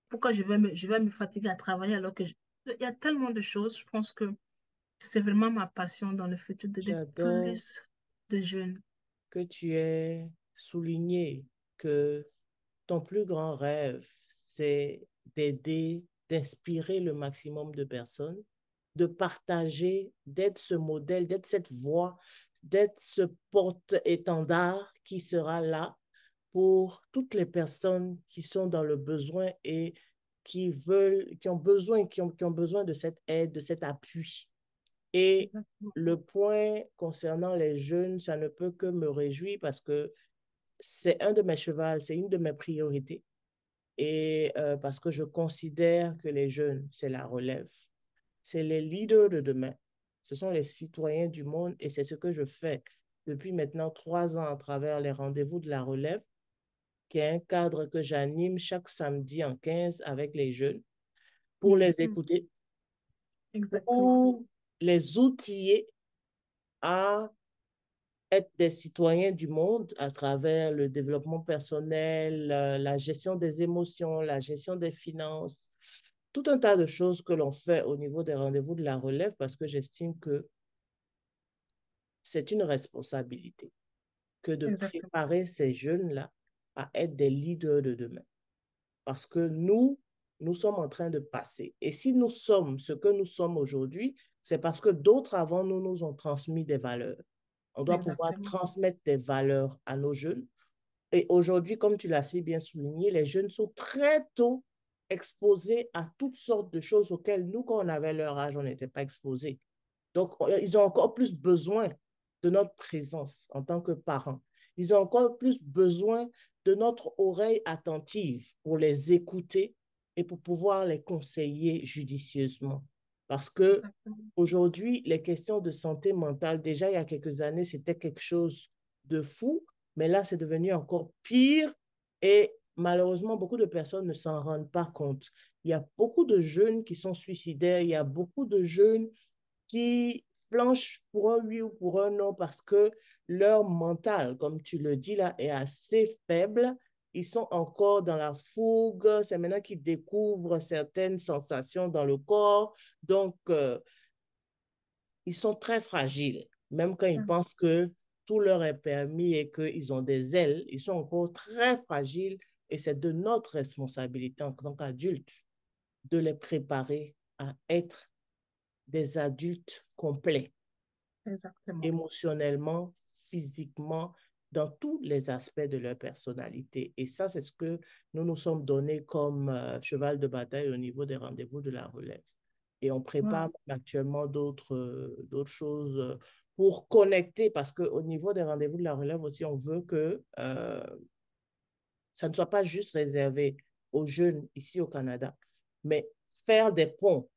Pourquoi je vais me fatiguer à travailler alors que il y a tellement de choses. Je pense que c'est vraiment ma passion dans le futur d'aider J'adore plus de jeunes. que tu aies souligné que ton plus grand rêve, c'est d'aider, d'inspirer le maximum de personnes, de partager, d'être ce modèle, d'être cette voix, d'être ce porte-étendard qui sera là pour toutes les personnes qui sont dans le besoin et qui veulent, qui ont besoin de cette aide, de cet appui. Et Exactement. le point concernant les jeunes, ça ne peut que me réjouir parce que c'est un de mes chevals, c'est une de mes priorités. Et parce que je considère que les jeunes, c'est la relève. C'est les leaders de demain. Ce sont les citoyens du monde et c'est ce que je fais depuis maintenant 3 ans à travers les rendez-vous de la relève, qui est un cadre que j'anime chaque samedi en 15 avec les jeunes pour les Mhm. écouter, Exactement. pour les outiller à être des citoyens du monde à travers le développement personnel, la gestion des émotions, la gestion des finances, tout un tas de choses que l'on fait au niveau des rendez-vous de la relève parce que j'estime que c'est une responsabilité que de Exactement. préparer ces jeunes-là à être des leaders de demain. Parce que nous sommes en train de passer. Et si nous sommes ce que nous sommes aujourd'hui, c'est parce que d'autres avant nous nous ont transmis des valeurs. On doit pouvoir Exactement. transmettre des valeurs à nos jeunes. Et aujourd'hui, comme tu l'as si bien souligné, les jeunes sont très tôt exposés à toutes sortes de choses auxquelles nous, quand on avait leur âge, on n'était pas exposés. Donc, ils ont encore plus besoin de notre présence en tant que parents. Ils ont encore plus besoin de notre oreille attentive pour les écouter et pour pouvoir les conseiller judicieusement. Parce que Exactement. aujourd'hui, les questions de santé mentale, déjà il y a quelques années, c'était quelque chose de fou, mais là, c'est devenu encore pire et malheureusement, beaucoup de personnes ne s'en rendent pas compte. Il y a beaucoup de jeunes qui sont suicidaires, il y a beaucoup de jeunes qui flanchent pour un oui ou pour un non parce que leur mental, comme tu le dis là, est assez faible. Ils sont encore dans la fougue. C'est maintenant qu'ils découvrent certaines sensations dans le corps. Donc, ils sont très fragiles. Même quand ils pensent que tout leur est permis et qu'ils ont des ailes, ils sont encore très fragiles. Et c'est de notre responsabilité en tant qu'adultes de les préparer à être des adultes complets, Exactement. émotionnellement, physiquement, dans tous les aspects de leur personnalité. Et ça, c'est ce que nous nous sommes donnés comme cheval de bataille au niveau des rendez-vous de la relève. Et on prépare Wow. actuellement d'autres choses pour connecter, parce qu'au niveau des rendez-vous de la relève aussi, on veut que ça ne soit pas juste réservé aux jeunes ici au Canada, mais faire des ponts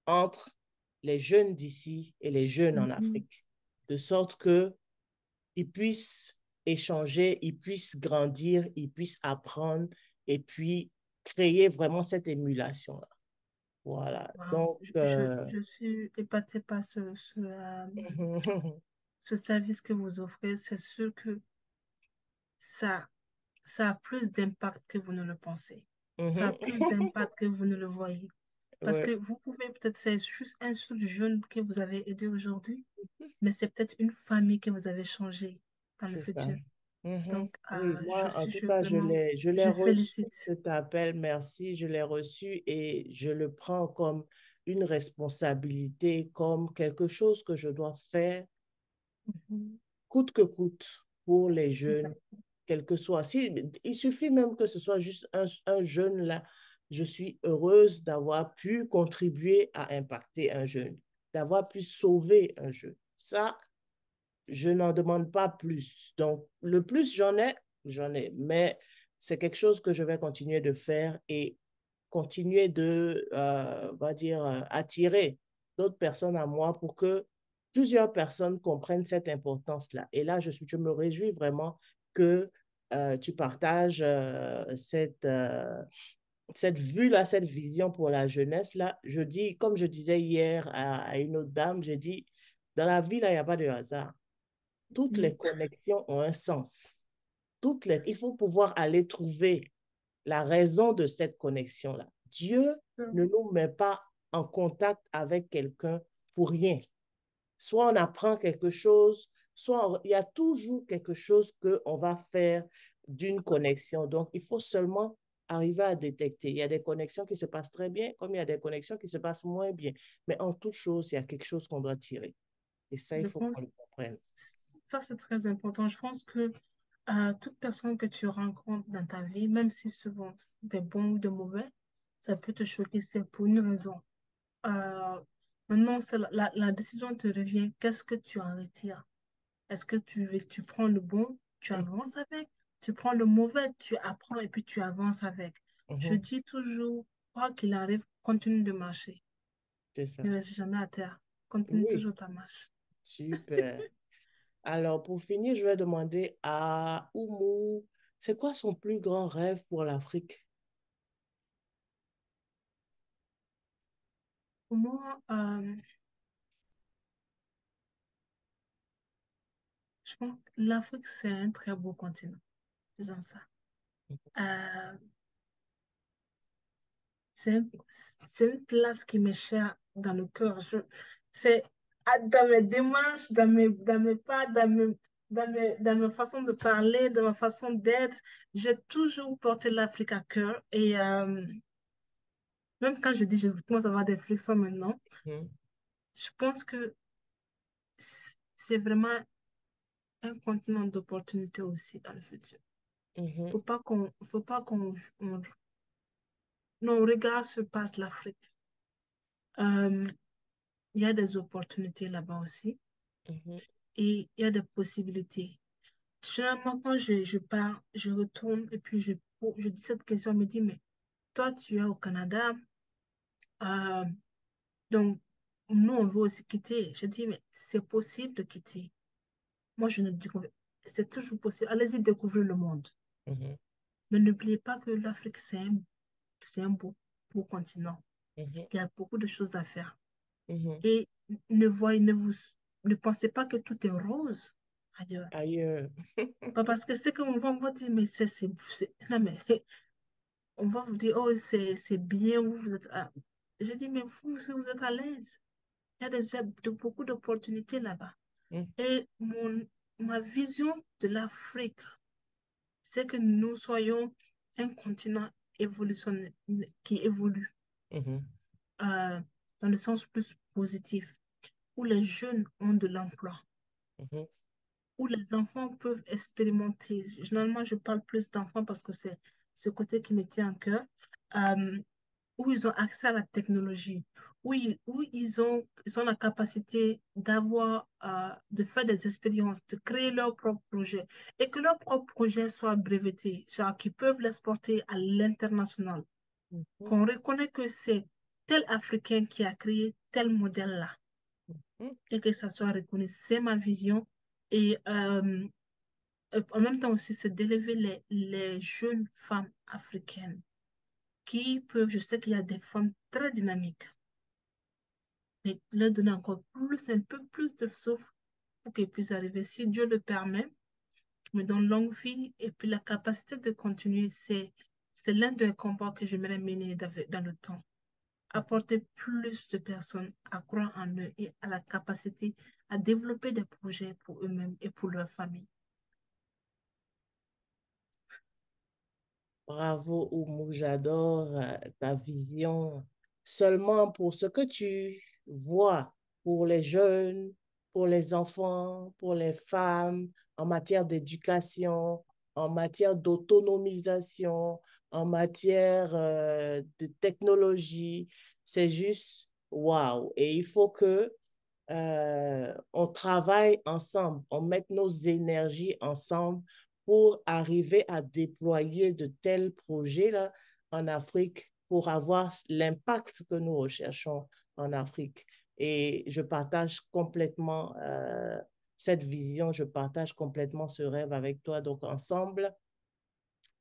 entre les jeunes d'ici et les jeunes en Mhm. Afrique, de sorte que ils puissent échanger, ils puissent grandir, ils puissent apprendre et puis créer vraiment cette émulation-là. Voilà. Wow. Donc, Je suis épatée par ce service que vous offrez. C'est sûr que ça, ça a plus d'impact que vous ne le pensez. Ça a plus d'impact que vous ne le voyez. Parce que ouais, vous pouvez peut-être, c'est juste un seul jeune que vous avez aidé aujourd'hui, mais c'est peut-être une famille que vous avez changé dans le c'est ça. futur. Mhm. Donc, Oui, moi, en tout je cas, vraiment, je l'ai je reçu, félicite. cet appel, merci, je l'ai reçu et je le prends comme une responsabilité, comme quelque chose que je dois faire Mhm. coûte que coûte pour les jeunes, Exact. quel que soit. Si, il suffit même que ce soit juste un jeune là, je suis heureuse d'avoir pu contribuer à impacter un jeune, d'avoir pu sauver un jeune. Ça, je n'en demande pas plus. Donc, le plus j'en ai, mais c'est quelque chose que je vais continuer de faire et continuer de, on va dire, attirer d'autres personnes à moi pour que plusieurs personnes comprennent cette importance-là. Et là, je me réjouis vraiment que tu partages cette vue-là, cette vision pour la jeunesse-là. Je dis, comme je disais hier à une autre dame, j'ai dit, dans la vie, là, il n'y a pas de hasard. Toutes Mhm. les connexions ont un sens. Il faut pouvoir aller trouver la raison de cette connexion-là. Dieu ne nous met pas en contact avec quelqu'un pour rien. Soit on apprend quelque chose, il y a toujours quelque chose qu'on va faire d'une connexion. Donc, il faut seulement arriver à détecter. Il y a des connexions qui se passent très bien, comme il y a des connexions qui se passent moins bien. Mais en toute chose, il y a quelque chose qu'on doit tirer. Et ça, il Je faut qu'on pense le comprenne. ça, c'est très important. Je pense que toute personne que tu rencontres dans ta vie, même si souvent des bons ou des mauvais, ça peut te choquer, c'est pour une raison. Euh, Maintenant, la décision te revient. Qu'est-ce que tu en retires? Est-ce que tu prends le bon, tu avances avec? Tu prends le mauvais, tu apprends et puis tu avances avec. Je Mhm. dis toujours, quoi qu'il arrive, continue de marcher. C'est ça. Ne reste jamais à terre. Continue Oui, toujours ta marche. super. Alors, pour finir, je vais demander à Oumou, c'est quoi son plus grand rêve pour l'Afrique? Pour moi, je pense que l'Afrique, c'est un très beau continent. Disons ça. Euh, c'est un- c'est une place qui m'est chère dans le cœur. C'est dans mes démarches, dans mes pas, dans mes façons de parler, dans ma façon d'être. J'ai toujours porté l'Afrique à cœur. Et même quand je dis, je commence à avoir des frictions maintenant, Mhm, je pense que c'est vraiment un continent d'opportunités aussi dans le futur. mhm, Faut pas nos regards surpassent l'Afrique. Euh, il y a des opportunités là-bas aussi mhm, et il y a des possibilités. Généralement, quand je pars, je retourne et puis je dis cette question, on me dit, mais toi, tu es au Canada, euh, donc nous, on veut aussi quitter. Je dis, mais c'est possible de quitter. Moi, je ne dis que c'est toujours possible. Allez-y découvrir le monde. mhm, Mais n'oubliez pas que l'Afrique, c'est un beau continent. mhm, Il y a beaucoup de choses à faire. mhm. Et ne voyez, ne pensez pas que tout est rose ailleurs. Ailleurs. Pas parce que c'est qu'on va, on va dire, mais non, mais on va vous dire, oh, c'est bien, vous êtes, je dis, mais vous êtes à l'aise. Il y a beaucoup d'opportunités là-bas. Mhm, Et ma vision de l'Afrique, c'est que nous soyons un continent évolutionnaire, qui évolue, mhm, euh, dans le sens plus positif, où les jeunes ont de l'emploi, mhm, où les enfants peuvent expérimenter. Généralement, je parle plus d'enfants parce que c'est ce côté qui me tient à cœur. Euh, où ils ont accès à la technologie, où ils ont la capacité d'avoir, de faire des expériences, de créer leur propre projet et que leur propre projet soit breveté, genre qu'ils peuvent l'exporter à l'international. Mhm. Qu'on reconnaît que c'est tel Africain qui a créé tel modèle-là Mhm. et que ça soit reconnu. C'est ma vision. Et en même temps aussi, c'est d'élever les jeunes femmes africaines qui peuvent, je sais qu'il y a des femmes très dynamiques, mais leur donner encore plus, un peu plus de souffle pour qu'elles puissent arriver. Si Dieu le permet, me donne longue vie et puis la capacité de continuer, c'est l'un des combats que j'aimerais mener dans le temps. Apporter plus de personnes à croire en eux et à la capacité à développer des projets pour eux-mêmes et pour leur famille. Bravo, Oumou, j'adore ta vision. Seulement pour ce que tu vois pour les jeunes, pour les enfants, pour les femmes, en matière d'éducation, en matière d'autonomisation, en matière de technologie, c'est juste waouh. Et il faut que on travaille ensemble, on mette nos énergies ensemble pour arriver à déployer de tels projets-là en Afrique pour avoir l'impact que nous recherchons en Afrique. Et je partage complètement cette vision, je partage complètement ce rêve avec toi. Donc, ensemble,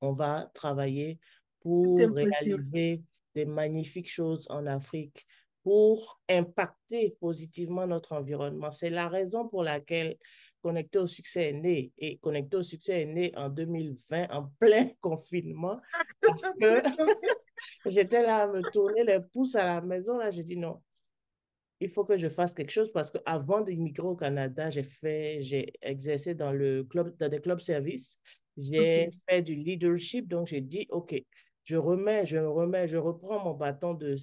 on va travailler C'est pour impossible. réaliser des magnifiques choses en Afrique, pour impacter positivement notre environnement. C'est la raison pour laquelle Connecté au succès est né. Et Connecté au succès est né en 2020, en plein confinement, parce que j'étais là à me tourner les pouces à la maison. Là, je dis non, il faut que je fasse quelque chose parce qu'avant d'immigrer au Canada, j'ai exercé dans dans des clubs services. J'ai Ok, fait du leadership, donc j'ai dit, OK, je reprends mon bâton de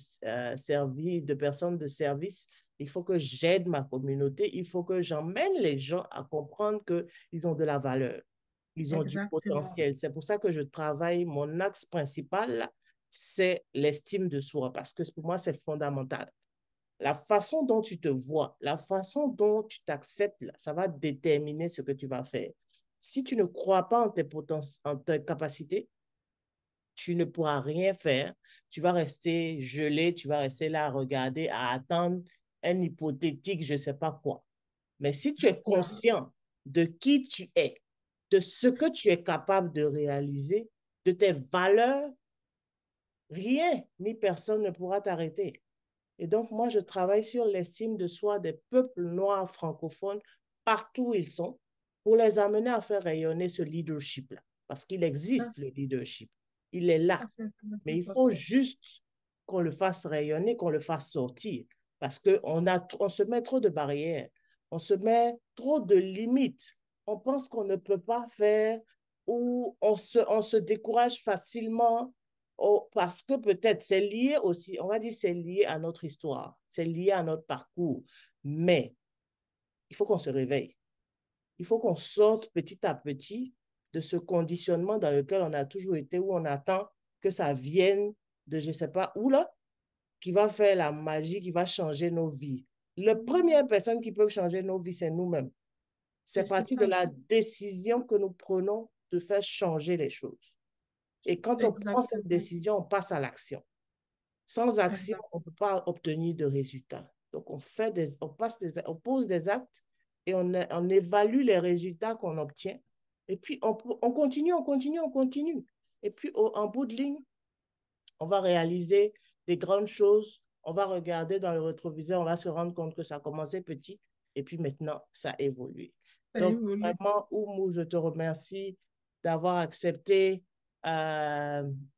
service, de personne de service. Il faut que j'aide ma communauté. Il faut que j'emmène les gens à comprendre qu'ils ont de la valeur. Ils ont du exactement. potentiel. C'est pour ça que je travaille. Mon axe principal, c'est l'estime de soi parce que pour moi, c'est fondamental. La façon dont tu te vois, la façon dont tu t'acceptes, ça va déterminer ce que tu vas faire. Si tu ne crois pas en tes capacités, tu ne pourras rien faire. Tu vas rester gelé, tu vas rester là à regarder, à attendre un hypothétique, je ne sais pas quoi. Mais si tu es Voilà. conscient de qui tu es, de ce que tu es capable de réaliser, de tes valeurs, rien ni personne ne pourra t'arrêter. Et donc, moi, je travaille sur l'estime de soi des peuples noirs francophones partout où ils sont pour les amener à faire rayonner ce leadership-là. Parce qu'il Ça, existe, le leadership. Il est là. c'est Mais très il faut important. juste qu'on le fasse rayonner, qu'on le fasse sortir. Parce on se met trop de barrières. On se met trop de limites. On pense qu'on ne peut pas faire ou on se décourage facilement parce que peut-être c'est lié aussi, on va dire c'est lié à notre histoire, c'est lié à notre parcours. Mais il faut qu'on se réveille. Il faut qu'on sorte petit à petit de ce conditionnement dans lequel on a toujours été, où on attend que ça vienne de je ne sais pas où là, qui va faire la magie, qui va changer nos vies. La première personne qui peut changer nos vies, c'est nous-mêmes. C'est Oui, c'est parti de ça. la décision que nous prenons de faire changer les choses. Et quand on prend cette Exactement. décision, on passe à l'action. Sans action, Exact. on ne peut pas obtenir de résultats. Donc, on pose des actes et on évalue les résultats qu'on obtient. Et puis, on continue, on continue, on continue. Et puis, en bout de ligne, on va réaliser des grandes choses. On va regarder dans le rétroviseur, on va se rendre compte que ça a commencé petit et puis maintenant, ça a évolué. Ça Donc, évolue. vraiment, Oumou, je te remercie d'avoir accepté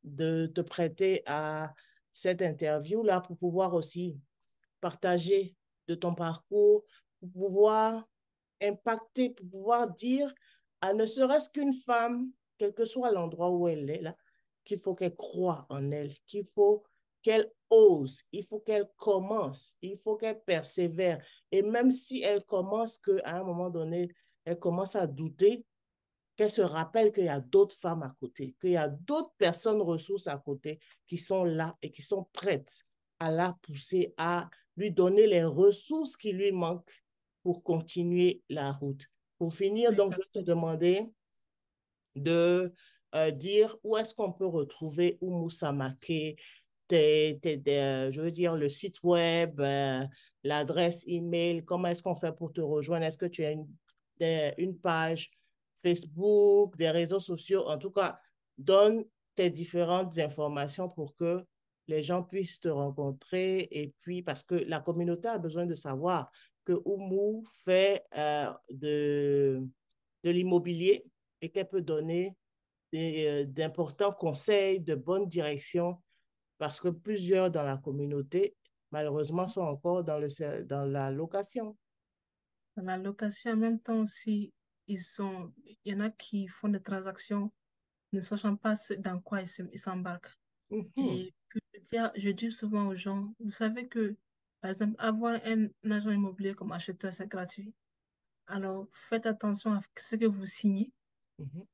de te prêter à cette interview-là pour pouvoir aussi partager de ton parcours, pour pouvoir impacter, pour pouvoir dire à ne serait-ce qu'une femme, quel que soit l'endroit où elle est, là, qu'il faut qu'elle croie en elle, qu'il faut qu'elle ose, il faut qu'elle commence, il faut qu'elle persévère. Et même si elle commence qu'à un moment donné, elle commence à douter, qu'elle se rappelle qu'il y a d'autres femmes à côté, qu'il y a d'autres personnes ressources à côté qui sont là et qui sont prêtes à la pousser, à lui donner les ressources qui lui manquent pour continuer la route. Pour finir, donc, je vais te Exactement. demander de dire où est-ce qu'on peut retrouver Oumou Samake, je veux dire, le site web, l'adresse email, comment est-ce qu'on fait pour te rejoindre? Est-ce que tu as une page Facebook, des réseaux sociaux? En tout cas, donne tes différentes informations pour que les gens puissent te rencontrer et puis parce que la communauté a besoin de savoir que Oumou fait de l'immobilier et qu'elle peut donner d'importants conseils, de bonnes directions, parce que plusieurs dans la communauté, malheureusement, sont encore dans la location. Dans la location, en même temps aussi, il y en a qui font des transactions ne sachant pas dans quoi ils s'embarquent. Mhm, Et puis, je dis souvent aux gens, vous savez que, par exemple, avoir un agent immobilier comme acheteur, c'est gratuit. Alors, faites attention à ce que vous signez, mhm,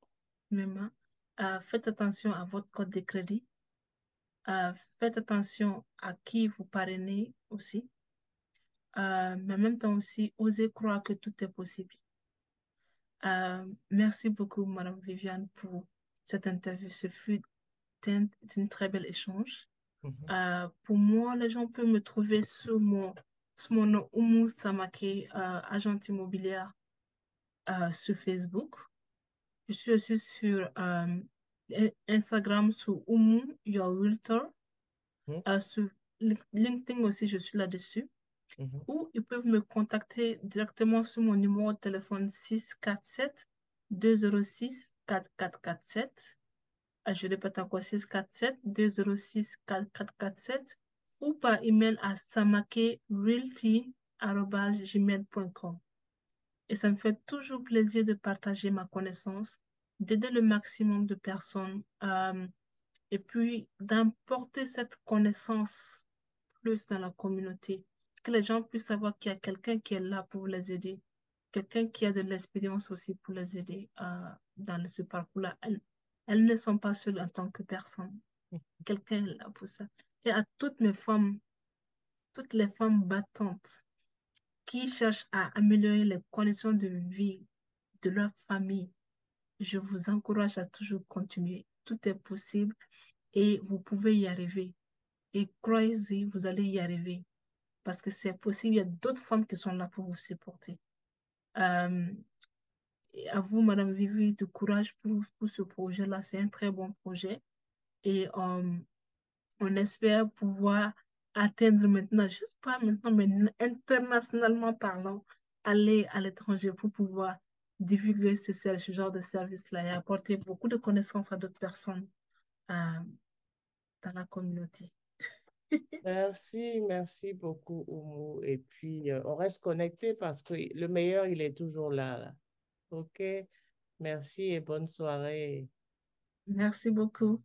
même, hein. Faites attention à votre code de crédit. Faites attention à qui vous parrainez aussi. Mais en même temps aussi, osez croire que tout est possible. Merci beaucoup, Madame Viviane, pour cette interview. Ce fut un très bel échange. mhm, Pour moi, les gens peuvent me trouver sous mon nom Oumou Samake, agente immobilière sur Facebook. Je suis aussi sur Instagram sous Oumou Your Realtor. mhm, Sur LinkedIn aussi, je suis là-dessus. mhm. Ou ils peuvent me contacter directement sur mon numéro de téléphone 647 206 4447. Je répète encore 647 206 4447 ou par email à samakerealty@gmail.com. Et ça me fait toujours plaisir de partager ma connaissance, d'aider le maximum de personnes et puis d'importer cette connaissance plus dans la communauté, que les gens puissent savoir qu'il y a quelqu'un qui est là pour les aider, quelqu'un qui a de l'expérience aussi pour les aider dans ce parcours-là. Elles ne sont pas seules en tant que personne. Quelqu'un est là pour ça. Et à toutes les femmes battantes qui cherchent à améliorer les conditions de vie de leur famille, je vous encourage à toujours continuer. Tout est possible et vous pouvez y arriver. Et croyez-y, vous allez y arriver parce que c'est possible. Il y a d'autres femmes qui sont là pour vous supporter. Euh, et à vous, Madame Vivi, de courage pour ce projet-là. C'est un très bon projet. Et on espère pouvoir atteindre maintenant, juste pas maintenant, mais internationalement parlant, aller à l'étranger pour pouvoir divulguer ce genre de service-là et apporter beaucoup de connaissances à d'autres personnes euh, dans la communauté. Merci, merci beaucoup, Oumou. Et puis, on reste connecté parce que le meilleur, il est toujours là, là. OK? Merci et bonne soirée. Merci beaucoup.